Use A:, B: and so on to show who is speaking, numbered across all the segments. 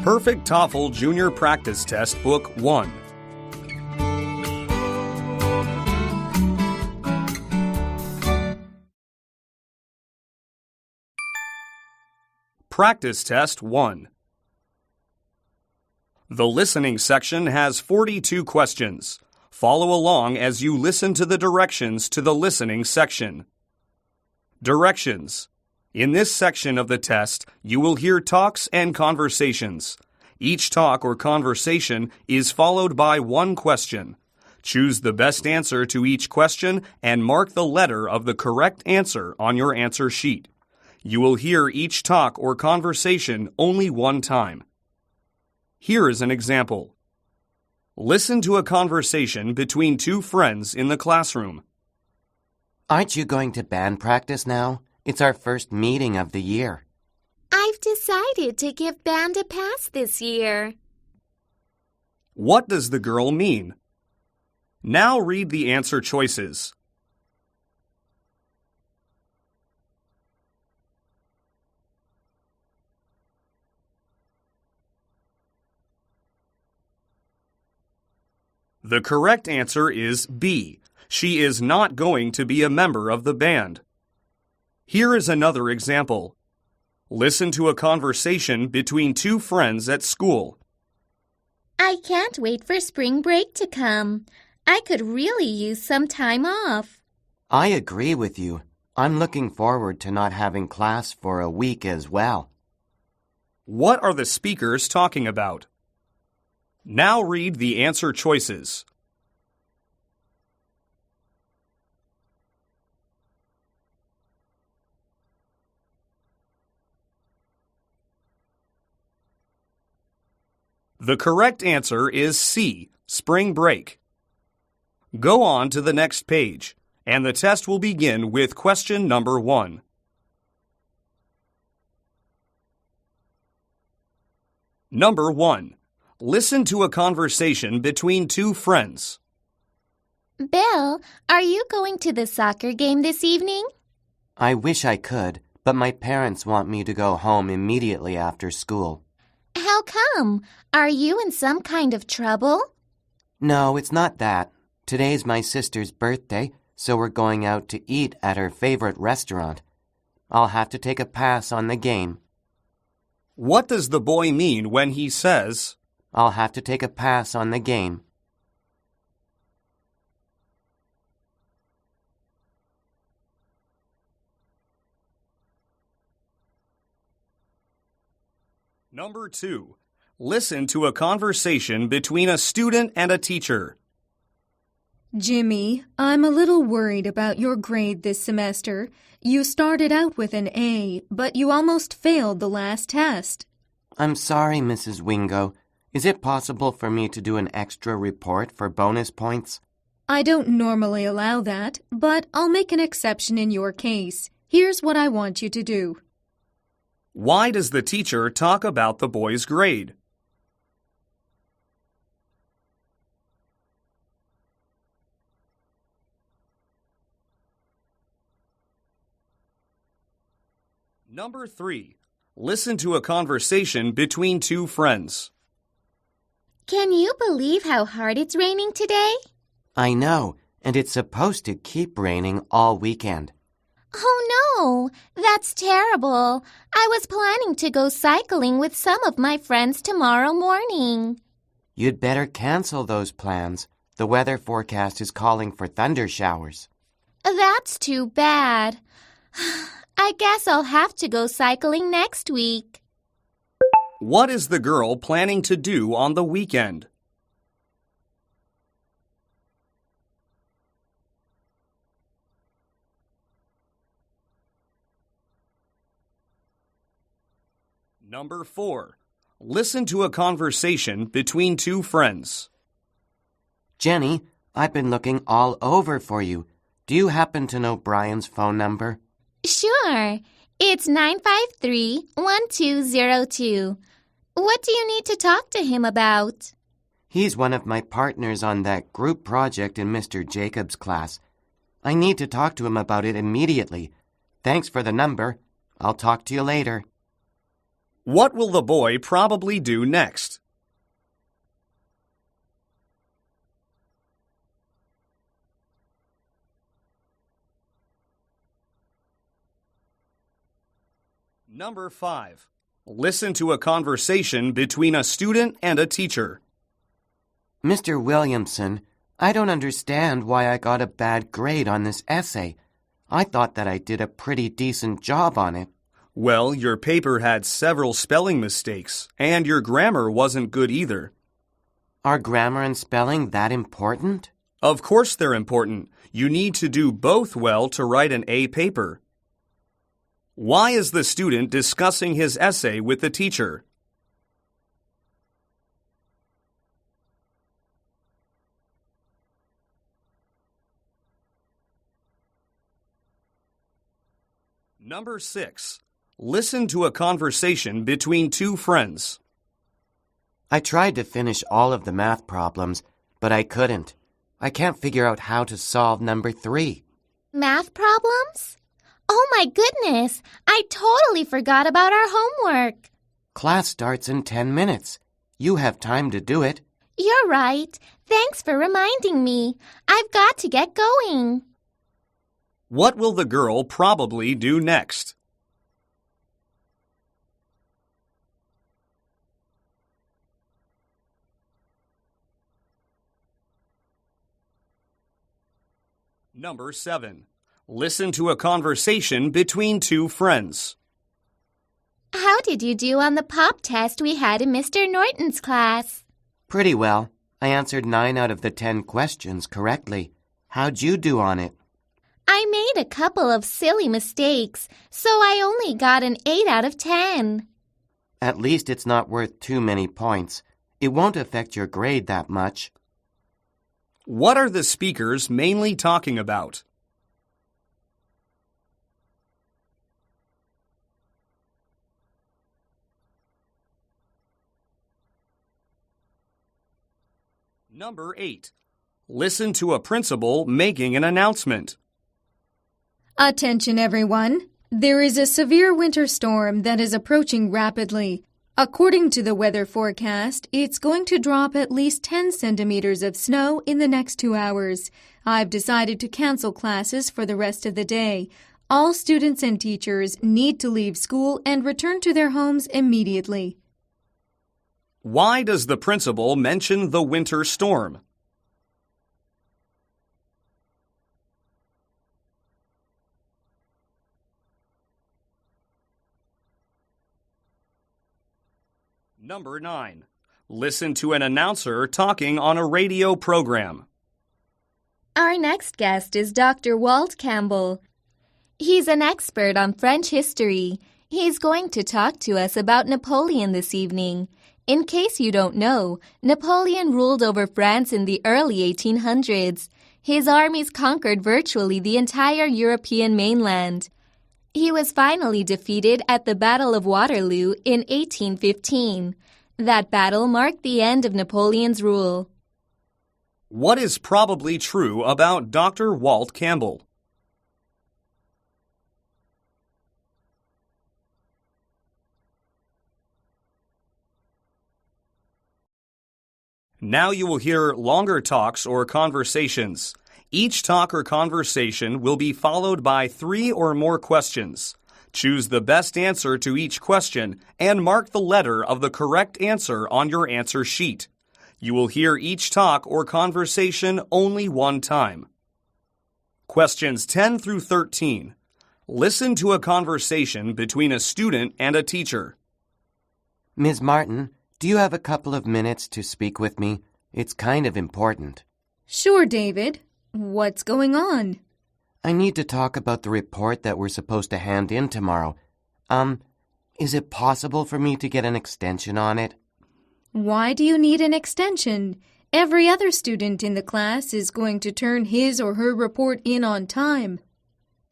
A: Perfect Toefl Junior Practice Test Book 1. Practice Test 1. The listening section has 42 questions. Follow along as you listen to the directions to the listening section. Directions. In this section of the test, you will hear talks and conversations. Each talk or conversation is followed by one question. Choose the best answer to each question and mark the letter of the correct answer on your answer sheet. You will hear each talk or conversation only one time. Here is an example. Listen to a conversation between two friends in the classroom.
B: Aren't you going to band practice now? It's our first meeting of the year.
C: I've decided to give band a pass this year.
A: What does the girl mean? Now read the answer choices. The correct answer is B. She is not going to be a member of the band. Here is another example. Listen to a conversation between two friends at school.
C: I can't wait for spring break to come. I could really use some time off.
B: I agree with you. I'm looking forward to not having class for a week as well.
A: What are the speakers talking about? Now read the answer choices. The correct answer is C, spring break. Go on to the next page, and the test will begin with question number 1. Number 1. Listen to a conversation between two friends.
C: Bill, are you going to the soccer game this evening?
B: I wish I could, but my parents want me to go home immediately after school.
C: How come? Are you in some kind of trouble?
B: No, it's not that. Today's my sister's birthday, so we're going out to eat at her favorite restaurant. I'll have to take a pass on the game.
A: What does the boy mean when he says,
B: I'll have to take a pass on the game?
A: Number 2. Listen to a conversation between a student and a teacher.
D: Jimmy, I'm a little worried about your grade this semester. You started out with an A, but you almost failed the last test.
B: I'm sorry, Mrs. Wingo. Is it possible for me to do an extra report for bonus points?
D: I don't normally allow that, but I'll make an exception in your case. Here's what I want you to do.
A: Why does the teacher talk about the boy's grade? Number 3. Listen to a conversation between two friends.
C: Can you believe how hard it's raining today?
B: I know, and it's supposed to keep raining all weekend.
C: Oh no, that's terrible. I was planning to go cycling with some of my friends tomorrow morning.
B: You'd better cancel those plans. The weather forecast is calling for thunder showers.
C: That's too bad. I guess I'll have to go cycling next week.
A: What is the girl planning to do on the weekend? Number 4. Listen to a conversation between two friends.
B: Jenny, I've been looking all over for you. Do you happen to know Brian's phone number?
C: Sure. It's 953-1202. What do you need to talk to him about?
B: He's one of my partners on that group project in Mr. Jacobs' class. I need to talk to him about it immediately. Thanks for the number. I'll talk to you later.
A: What will the boy probably do next? Number 5. Listen to a conversation between a student and a teacher.
B: Mr. Williamson, I don't understand why I got a bad grade on this essay. I thought that I did a pretty decent job on it.
A: Well, your paper had several spelling mistakes, and your grammar wasn't good either.
B: Are grammar and spelling that important?
A: Of course they're important. You need to do both well to write an A paper. Why is the student discussing his essay with the teacher? Number 6. Listen to a conversation between two friends.
B: I tried to finish all of the math problems, but I couldn't. I can't figure out how to solve number 3.
C: Math problems? Oh my goodness! I totally forgot about our homework.
B: Class starts in 10 minutes. You have time to do it.
C: You're right. Thanks for reminding me. I've got to get going.
A: What will the girl probably do next? Number 7. Listen to a conversation between two friends.
C: How did you do on the pop test we had in Mr. Norton's class?
B: Pretty well. I answered 9 out of the 10 questions correctly. How'd you do on it?
C: I made a couple of silly mistakes, so I only got an 8 out of 10.
B: At least it's not worth too many points. It won't affect your grade that much.
A: What are the speakers mainly talking about? Number 8. Listen to a principal making an announcement.
D: Attention, everyone. There is a severe winter storm that is approaching rapidly. According to the weather forecast, it's going to drop at least 10 centimeters of snow in the next 2 hours. I've decided to cancel classes for the rest of the day. All students and teachers need to leave school and return to their homes immediately.
A: Why does the principal mention the winter storm? Number 9. Listen to an announcer talking on a radio program.
C: Our next guest is Dr. Walt Campbell. He's an expert on French history. He's going to talk to us about Napoleon this evening. In case you don't know, Napoleon ruled over France in the early 1800s. His armies conquered virtually the entire European mainland. He was finally defeated at the Battle of Waterloo in 1815. That battle marked the end of Napoleon's rule.
A: What is probably true about Dr. Walt Campbell? Now you will hear longer talks or conversations. Each talk or conversation will be followed by 3 or more questions. Choose the best answer to each question and mark the letter of the correct answer on your answer sheet. You will hear each talk or conversation only one time. Questions 10 through 13. Listen to a conversation between a student and a teacher.
B: Ms. Martin, do you have a couple of minutes to speak with me? It's kind of important.
D: Sure, David. What's going on?
B: I need to talk about the report that we're supposed to hand in tomorrow. Is it possible for me to get an extension on it?
D: Why do you need an extension? Every other student in the class is going to turn his or her report in on time.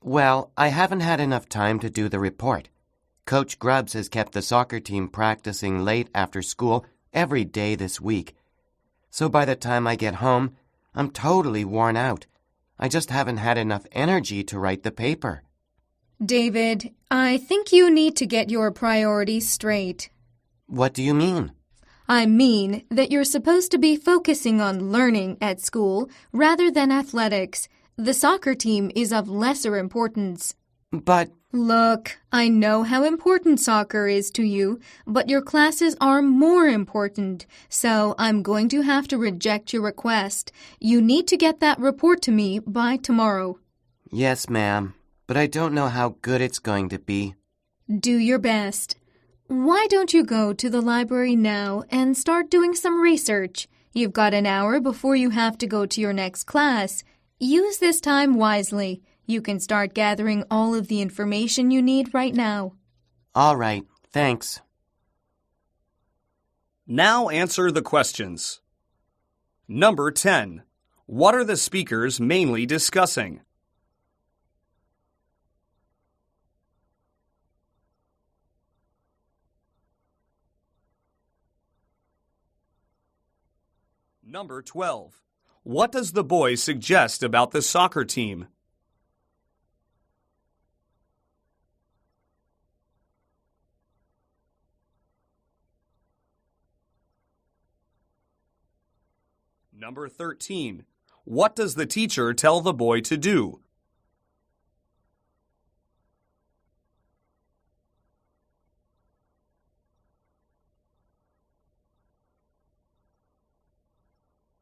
B: Well, I haven't had enough time to do the report. Coach Grubbs has kept the soccer team practicing late after school every day this week. So by the time I get home, I'm totally worn out. I just haven't had enough energy to write the paper.
D: David, I think you need to get your priorities straight.
B: What do you mean?
D: I mean that you're supposed to be focusing on learning at school rather than athletics. The soccer team is of lesser importance.
B: But...
D: Look, I know how important soccer is to you, but your classes are more important, so I'm going to have to reject your request. You need to get that report to me by tomorrow.
B: Yes, ma'am, but I don't know how good it's going to be.
D: Do your best. Why don't you go to the library now and start doing some research? You've got an hour before you have to go to your next class. Use this time wisely. You can start gathering all of the information you need right now.
B: All right, thanks.
A: Now answer the questions. Number 10. What are the speakers mainly discussing? Number 12. What does the boy suggest about the soccer team? Number 13. What does the teacher tell the boy to do?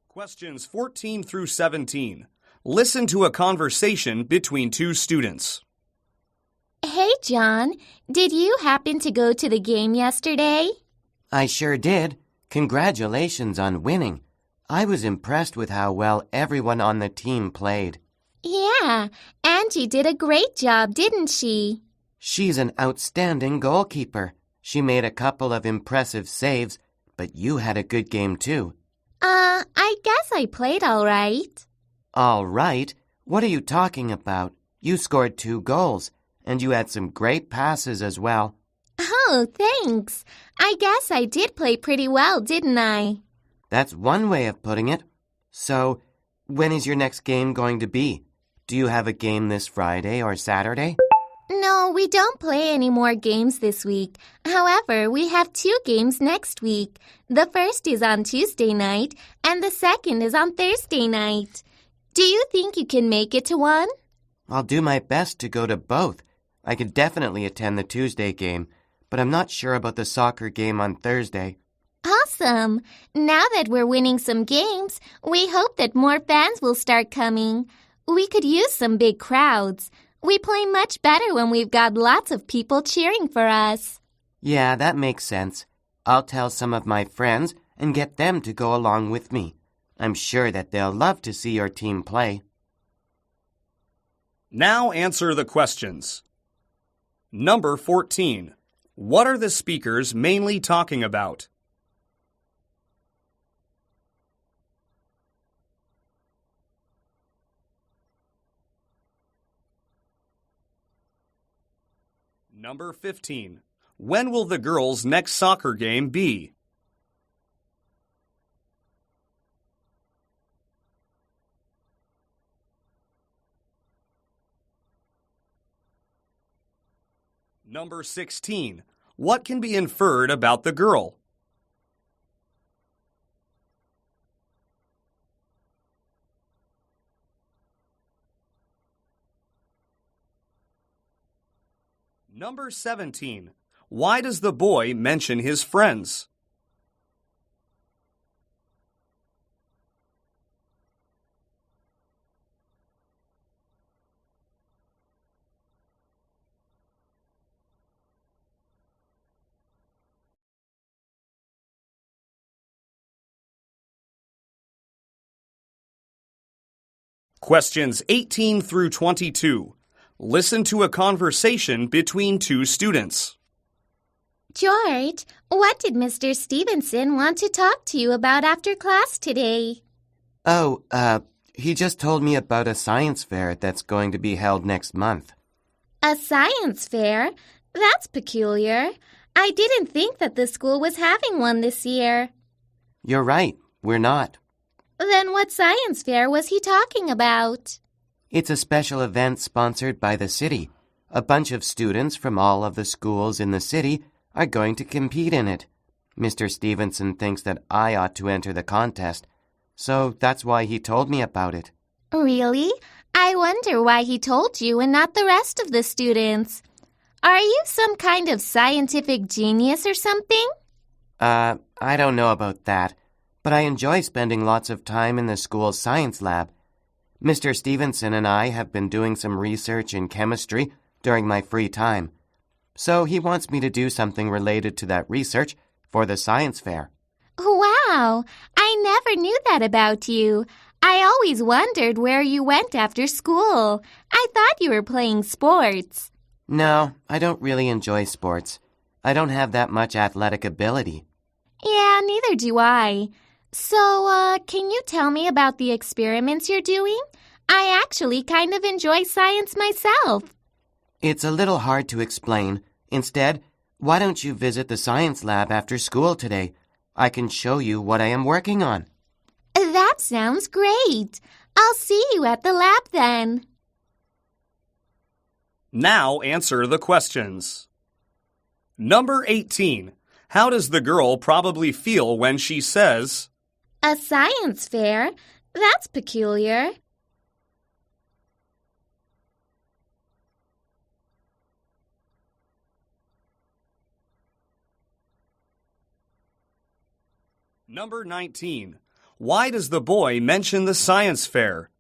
A: Questions 14 through 17. Listen to a conversation between two students.
C: Hey, John, did you happen to go to the game yesterday?
B: I sure did. Congratulations on winning. I was impressed with how well everyone on the team played.
C: Yeah, Angie did a great job, didn't she?
B: She's an outstanding goalkeeper. She made a couple of impressive saves, but you had a good game too.
C: I guess I played all right.
B: All right? What are you talking about? You scored 2 goals, and you had some great passes as well.
C: Oh, thanks. I guess I did play pretty well, didn't I?
B: That's one way of putting it. So, when is your next game going to be? Do you have a game this Friday or Saturday?
C: No, we don't play any more games this week. However, we have 2 games next week. The first is on Tuesday night, and the second is on Thursday night. Do you think you can make it to one?
B: I'll do my best to go to both. I could definitely attend the Tuesday game, but I'm not sure about the soccer game on Thursday.
C: Awesome! Now that we're winning some games, we hope that more fans will start coming. We could use some big crowds. We play much better when we've got lots of people cheering for us.
B: Yeah, that makes sense. I'll tell some of my friends and get them to go along with me. I'm sure that they'll love to see your team play.
A: Now answer the questions. Number 14. What are the speakers mainly talking about? Number 15. When will the girls' next soccer game be? Number 16. What can be inferred about the girl? Number 17. Why does the boy mention his friends? Questions 18 through 22. Listen to a conversation between two students.
C: George, what did Mr. Stevenson want to talk to you about after class today?
B: Oh, he just told me about a science fair that's going to be held next month.
C: A science fair? That's peculiar. I didn't think that the school was having one this year.
B: You're right, we're not.
C: Then what science fair was he talking about?
B: It's a special event sponsored by the city. A bunch of students from all of the schools in the city are going to compete in it. Mr. Stevenson thinks that I ought to enter the contest, so that's why he told me about it.
C: Really? I wonder why he told you and not the rest of the students. Are you some kind of scientific genius or something?
B: I don't know about that, but I enjoy spending lots of time in the school's science lab. Mr. Stevenson and I have been doing some research in chemistry during my free time, so he wants me to do something related to that research for the science fair.
C: Wow! I never knew that about you. I always wondered where you went after school. I thought you were playing sports.
B: No, I don't really enjoy sports. I don't have that much athletic ability.
C: Yeah, neither do I. So, can you tell me about the experiments you're doing? I actually kind of enjoy science myself.
B: It's a little hard to explain. Instead, why don't you visit the science lab after school today? I can show you what I am working on.
C: That sounds great. I'll see you at the lab then.
A: Now answer the questions. Number 18. How does the girl probably feel when she says,
C: A science fair? That's peculiar.
A: Number 19. Why does the boy mention the science fair?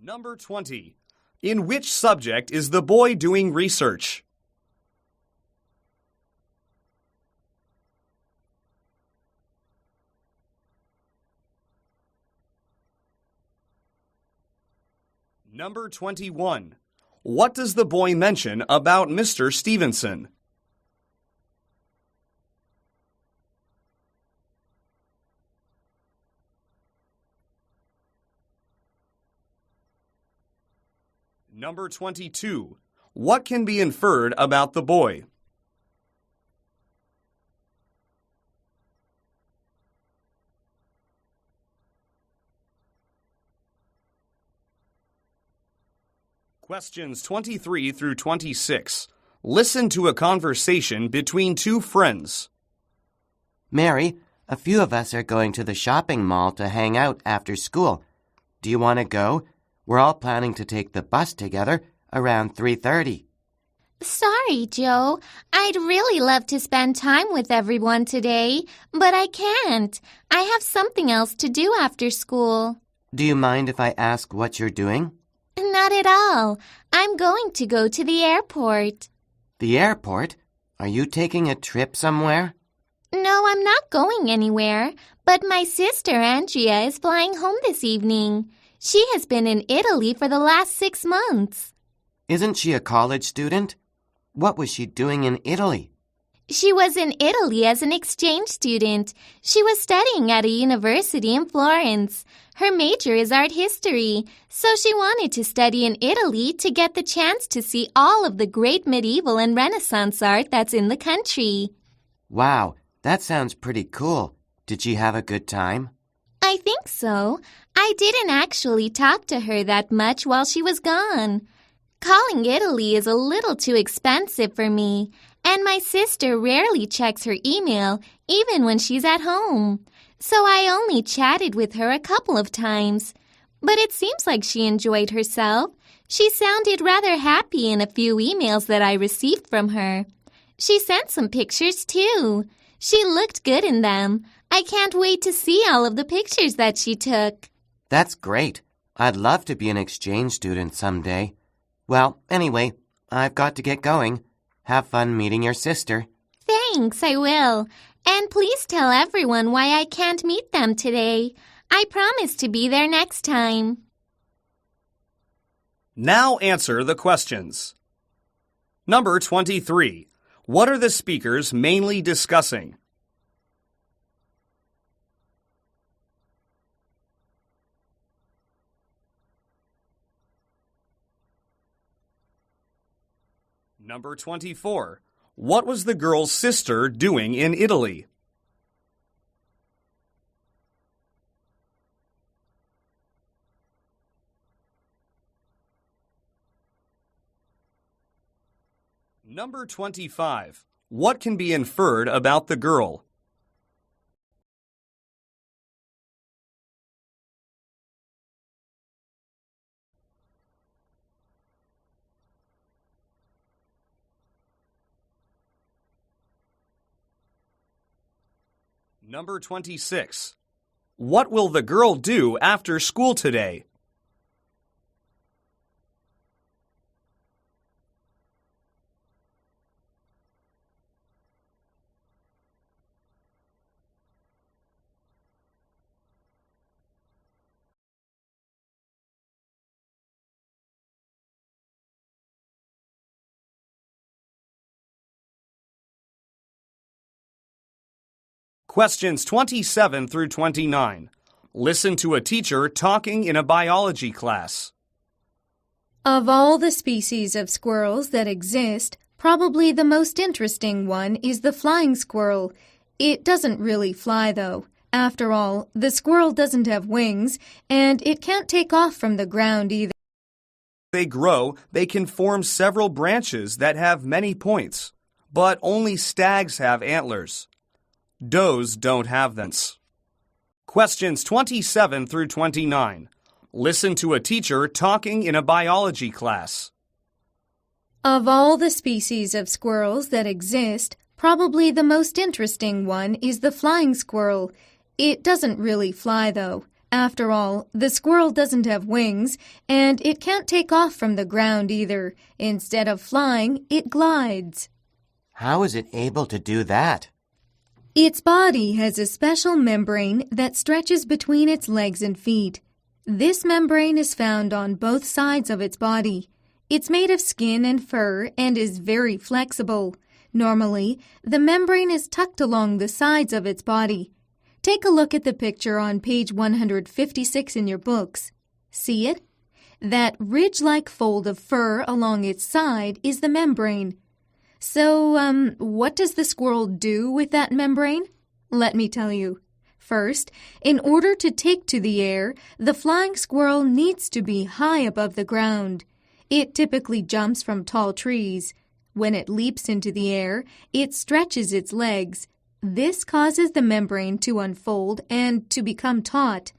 A: Number 20. In which subject is the boy doing research? Number 21. What does the boy mention about Mr. Stevenson? Number 22. What can be inferred about the boy? Questions 23 through 26. Listen to a conversation between two friends.
B: Mary, a few of us are going to the shopping mall to hang out after school. Do you want to go? We're all planning to take the bus together around 3:30.
C: Sorry, Joe. I'd really love to spend time with everyone today, but I can't. I have something else to do after school.
B: Do you mind if I ask what you're doing?
C: Not at all. I'm going to go to the airport.
B: The airport? Are you taking a trip somewhere?
C: No, I'm not going anywhere, but my sister Andrea is flying home this evening. She has been in Italy for the last 6 months.
B: Isn't she a college student? What was she doing in Italy?
C: She was in Italy as an exchange student. She was studying at a university in Florence. Her major is art history, so she wanted to study in Italy to get the chance to see all of the great medieval and Renaissance art that's in the country.
B: Wow, that sounds pretty cool. Did she have a good time?
C: I think so. I didn't actually talk to her that much while she was gone. Calling Italy is a little too expensive for me, and my sister rarely checks her email even when she's at home. So I only chatted with her a couple of times. But it seems like she enjoyed herself. She sounded rather happy in a few emails that I received from her. She sent some pictures too. She looked good in them. I can't wait to see all of the pictures that she took.
B: That's great. I'd love to be an exchange student someday. Well, anyway, I've got to get going. Have fun meeting your sister.
C: Thanks, I will. And please tell everyone why I can't meet them today. I promise to be there next time.
A: Now answer the questions. Number 23. What are the speakers mainly discussing? Number 24. What was the girl's sister doing in Italy? Number 25. What can be inferred about the girl? Number 26. What will the girl do after school today? Questions 27 through 29. Listen to a teacher talking in a biology class.
D: Of all the species of squirrels that exist, probably the most interesting one is the flying squirrel. It doesn't really fly, though. After all, the squirrel doesn't have wings, and it can't take off from the ground either.
A: As they grow, they can form several branches that have many points, but only stags have antlers. Does don't have them. Questions 27 through 29. Listen to a teacher talking in a biology class.
D: Of all the species of squirrels that exist, probably the most interesting one is the flying squirrel. It doesn't really fly, though. After all, the squirrel doesn't have wings, and it can't take off from the ground either. Instead of flying, it glides.
B: How is it able to do that?
D: Its body has a special membrane that stretches between its legs and feet. This membrane is found on both sides of its body. It's made of skin and fur and is very flexible. Normally, the membrane is tucked along the sides of its body. Take a look at the picture on page 156 in your books. See it? That ridge-like fold of fur along its side is the membrane. So, what does the squirrel do with that membrane? Let me tell you. First, in order to take to the air, the flying squirrel needs to be high above the ground. It typically jumps from tall trees. When it leaps into the air, it stretches its legs. This causes the membrane to unfold and to become taut.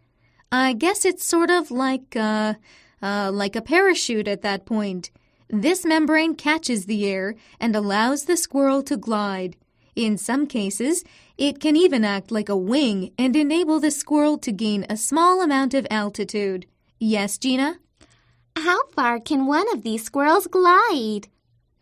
D: I guess it's sort of like a parachute at that point. This membrane catches the air and allows the squirrel to glide. In some cases, it can even act like a wing and enable the squirrel to gain a small amount of altitude. Yes, Gina?
C: How far can one of these squirrels glide?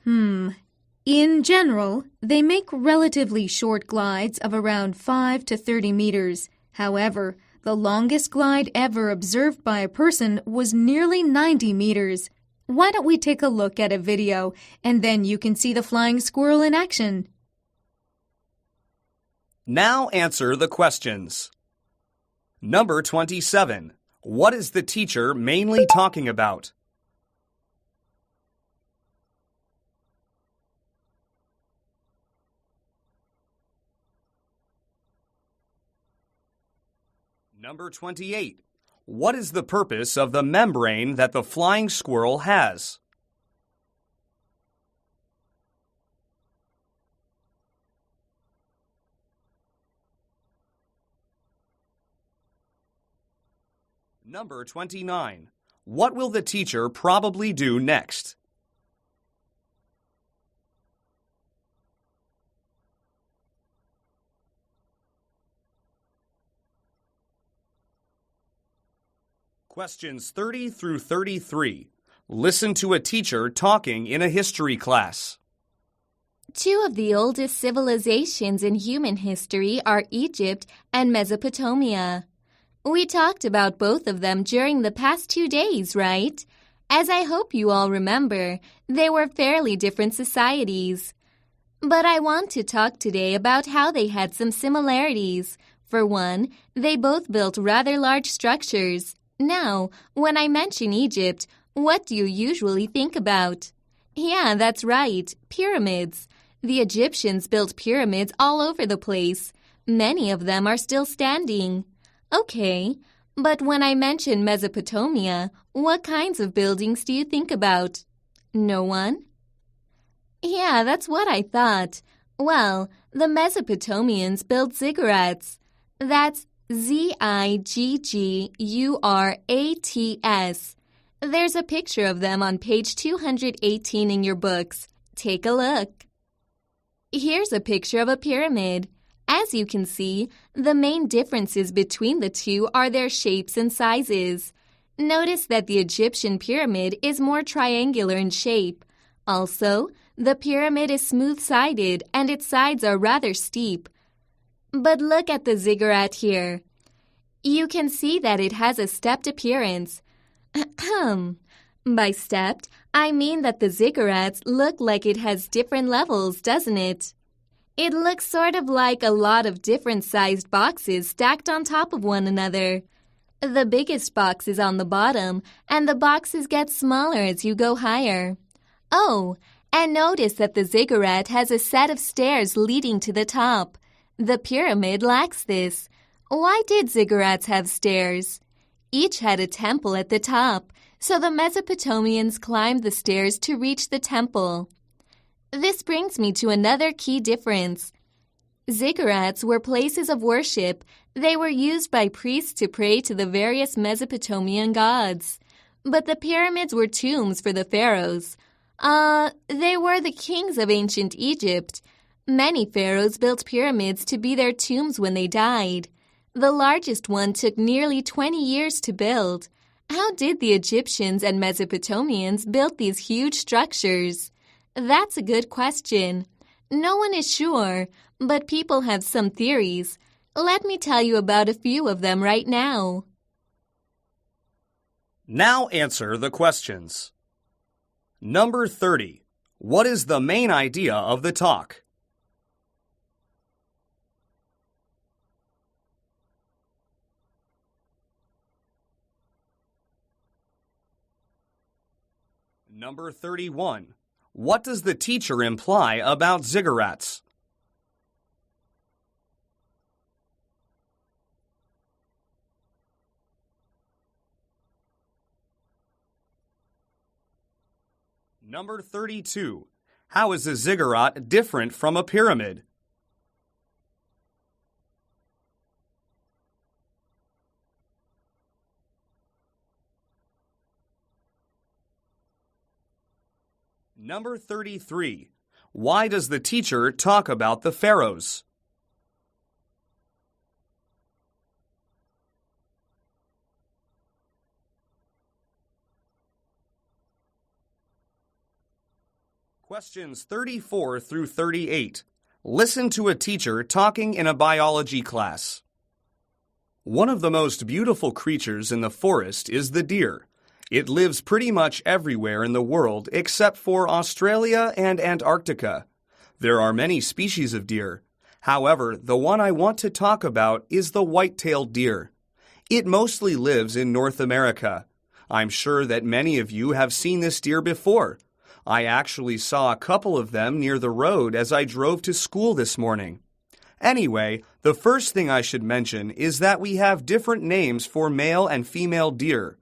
D: In general, they make relatively short glides of around 5 to 30 meters. However, the longest glide ever observed by a person was nearly 90 meters. Why don't we take a look at a video, and then you can see the flying squirrel in action?
A: Now answer the questions. Number 27. What is the teacher mainly talking about? Number 28. What is the purpose of the membrane that the flying squirrel has? Number 29. What will the teacher probably do next? Questions 30 through 33. Listen to a teacher talking in a history class.
C: Two of the oldest civilizations in human history are Egypt and Mesopotamia. We talked about both of them during the past 2 days, right? As I hope you all remember, they were fairly different societies. But I want to talk today about how they had some similarities. For one, they both built rather large structures. Now, when I mention Egypt, what do you usually think about? Yeah, that's right, pyramids. The Egyptians built pyramids all over the place. Many of them are still standing. Okay, but when I mention Mesopotamia, what kinds of buildings do you think about? No one? Yeah, that's what I thought. Well, the Mesopotamians built ziggurats. That's Ziggurats. There's a picture of them on page 218 in your books. Take a look. Here's a picture of a pyramid. As you can see, the main differences between the two are their shapes and sizes. Notice that the Egyptian pyramid is more triangular in shape. Also, the pyramid is smooth-sided and its sides are rather steep. But look at the ziggurat here. You can see that it has a stepped appearance. By stepped, I mean that the ziggurats look like it has different levels, doesn't it? It looks sort of like a lot of different-sized boxes stacked on top of one another. The biggest box is on the bottom, and the boxes get smaller as you go higher. Oh, and notice that the ziggurat has a set of stairs leading to the top. The pyramid lacks this. Why did ziggurats have stairs? Each had a temple at the top, so the Mesopotamians climbed the stairs to reach the temple. This brings me to another key difference. Ziggurats were places of worship. They were used by priests to pray to the various Mesopotamian gods. But the pyramids were tombs for the pharaohs. They were the kings of ancient Egypt. Many pharaohs built pyramids to be their tombs when they died. The largest one took nearly 20 years to build. How did the Egyptians and Mesopotamians build these huge structures? That's a good question. No one is sure, but people have some theories. Let me tell you about a few of them right now.
A: Now answer the questions. Number 30. What is the main idea of the talk? Number 31. What does the teacher imply about ziggurats? Number 32. How is a ziggurat different from a pyramid? Number 33. Why does the teacher talk about the pharaohs? Questions 34 through 38. Listen to a teacher talking in a biology class. One of the most beautiful creatures in the forest is the deer. It lives pretty much everywhere in the world except for Australia and Antarctica. There are many species of deer. However, the one I want to talk about is the white-tailed deer. It mostly lives in North America. I'm sure that many of you have seen this deer before. I actually saw a couple of them near the road as I drove to school this morning. Anyway, the first thing I should mention is that we have different names for male and female deer.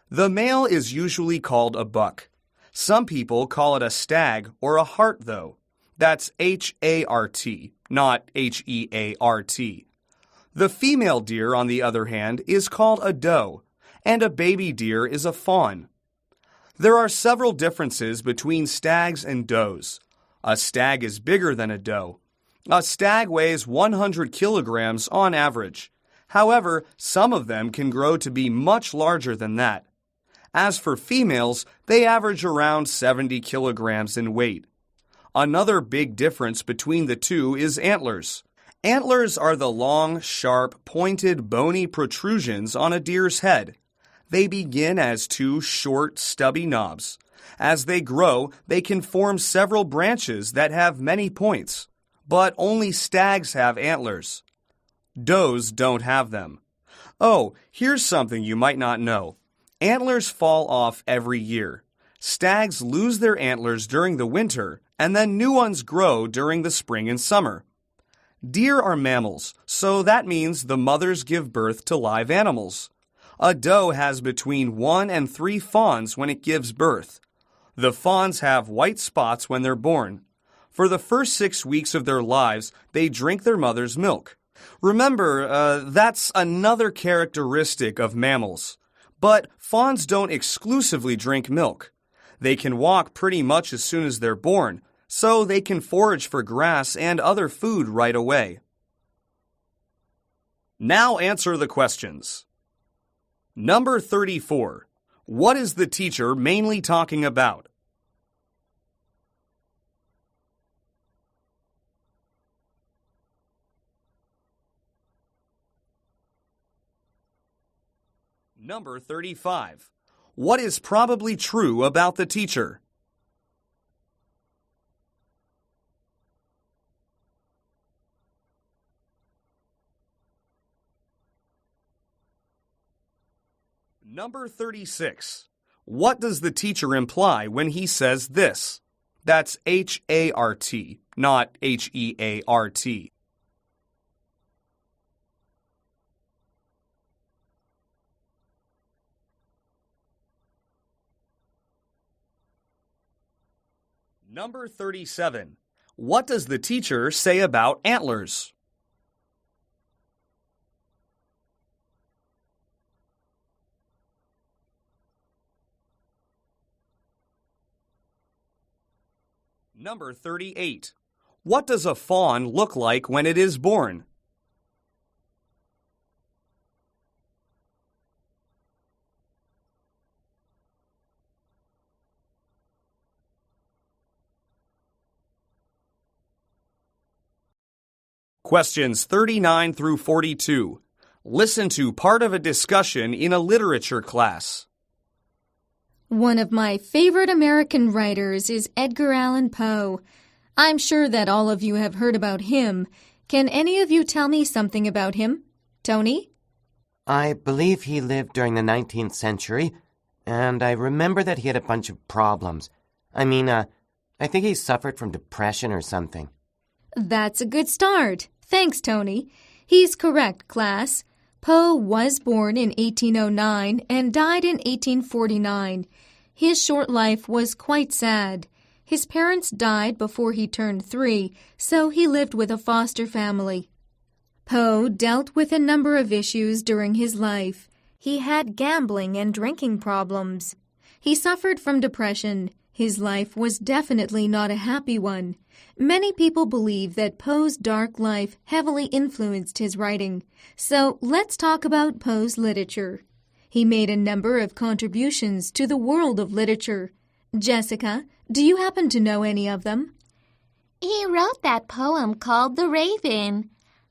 A: The male is usually called a buck. Some people call it a stag or a hart, though. That's H-A-R-T, not H-E-A-R-T. The female deer, on the other hand, is called a doe, and a baby deer is a fawn. There are several differences between stags and does. A stag is bigger than a doe. A stag weighs 100 kilograms on average. However, some of them can grow to be much larger than that. As for females, they average around 70 kilograms in weight. Another big difference between the two is antlers. Antlers are the long, sharp, pointed, bony protrusions on a deer's head. They begin as two short, stubby knobs. As they grow, they can form several branches that have many points. But only stags have antlers. Does don't have them. Oh, here's something you might not know. Antlers fall off every year. Stags lose their antlers during the winter, and then new ones grow during the spring and summer. Deer are mammals, so that means the mothers give birth to live animals. A doe has between 1 and 3 fawns when it gives birth. The fawns have white spots when they're born. For the first 6 weeks of their lives, they drink their mother's milk. Remember, that's another characteristic of mammals. But fawns don't exclusively drink milk. They can walk pretty much as soon as they're born, so they can forage for grass and other food right away. Now answer the questions. Number 34. What is the teacher mainly talking about? Number 35. What is probably true about the teacher? Number 36. What does the teacher imply when he says this? That's H-A-R-T, not H-E-A-R-T. Number 37. What does the teacher say about antlers? Number 38. What does a fawn look like when it is born? Questions 39 through 42. Listen to part of a discussion in a literature class.
D: One of my favorite American writers is Edgar Allan Poe. I'm sure that all of you have heard about him. Can any of you tell me something about him? Tony?
B: I believe he lived during the 19th century, and I remember that he had a bunch of problems. I think he suffered from depression or something.
D: That's a good start. Thanks, Tony. He's correct, class. Poe was born in 1809 and died in 1849. His short life was quite sad. His parents died before he turned 3, so he lived with a foster family. Poe dealt with a number of issues during his life. He had gambling and drinking problems. He suffered from depression. His life was definitely not a happy one. Many people believe that Poe's dark life heavily influenced his writing. So let's talk about Poe's literature. He made a number of contributions to the world of literature. Jessica, do you happen to know any of them?
C: He wrote that poem called The Raven.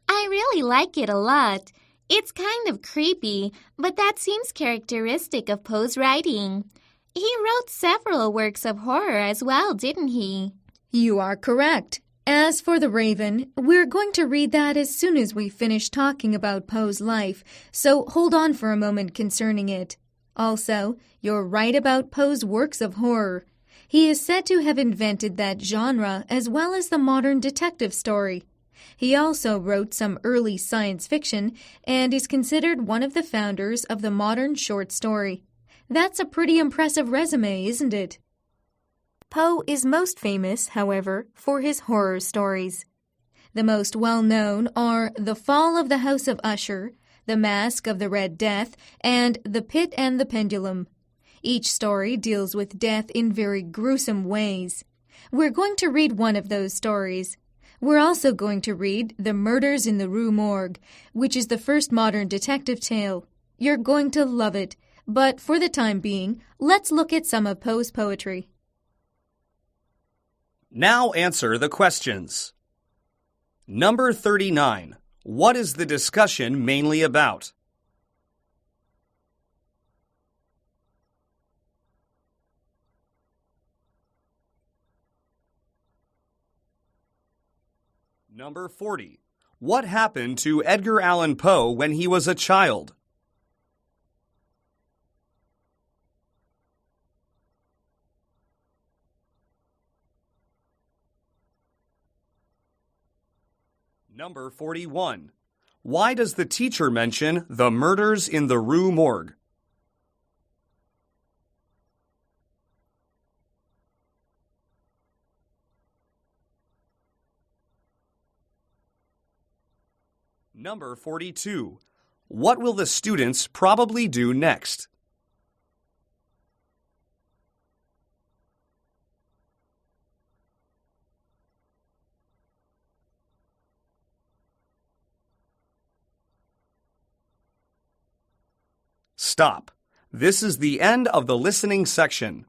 C: I really like it a lot. It's kind of creepy, but that seems characteristic of Poe's writing. He wrote several works of horror as well, didn't he?
D: You are correct. As for The Raven, we're going to read that as soon as we finish talking about Poe's life, so hold on for a moment concerning it. Also, you're right about Poe's works of horror. He is said to have invented that genre as well as the modern detective story. He also wrote some early science fiction and is considered one of the founders of the modern short story. That's a pretty impressive resume, isn't it? Poe is most famous, however, for his horror stories. The most well-known are The Fall of the House of Usher, The Mask of the Red Death, and The Pit and the Pendulum. Each story deals with death in very gruesome ways. We're going to read one of those stories. We're also going to read The Murders in the Rue Morgue, which is the first modern detective tale. You're going to love it. But for the time being, let's look at some of Poe's poetry.
A: Now answer the questions. Number 39. What is the discussion mainly about? Number 40. What happened to Edgar Allan Poe when he was a child? Number 41. Why does the teacher mention the murders in the Rue Morgue? Number 42. What will the students probably do next? Stop. This is the end of the listening section.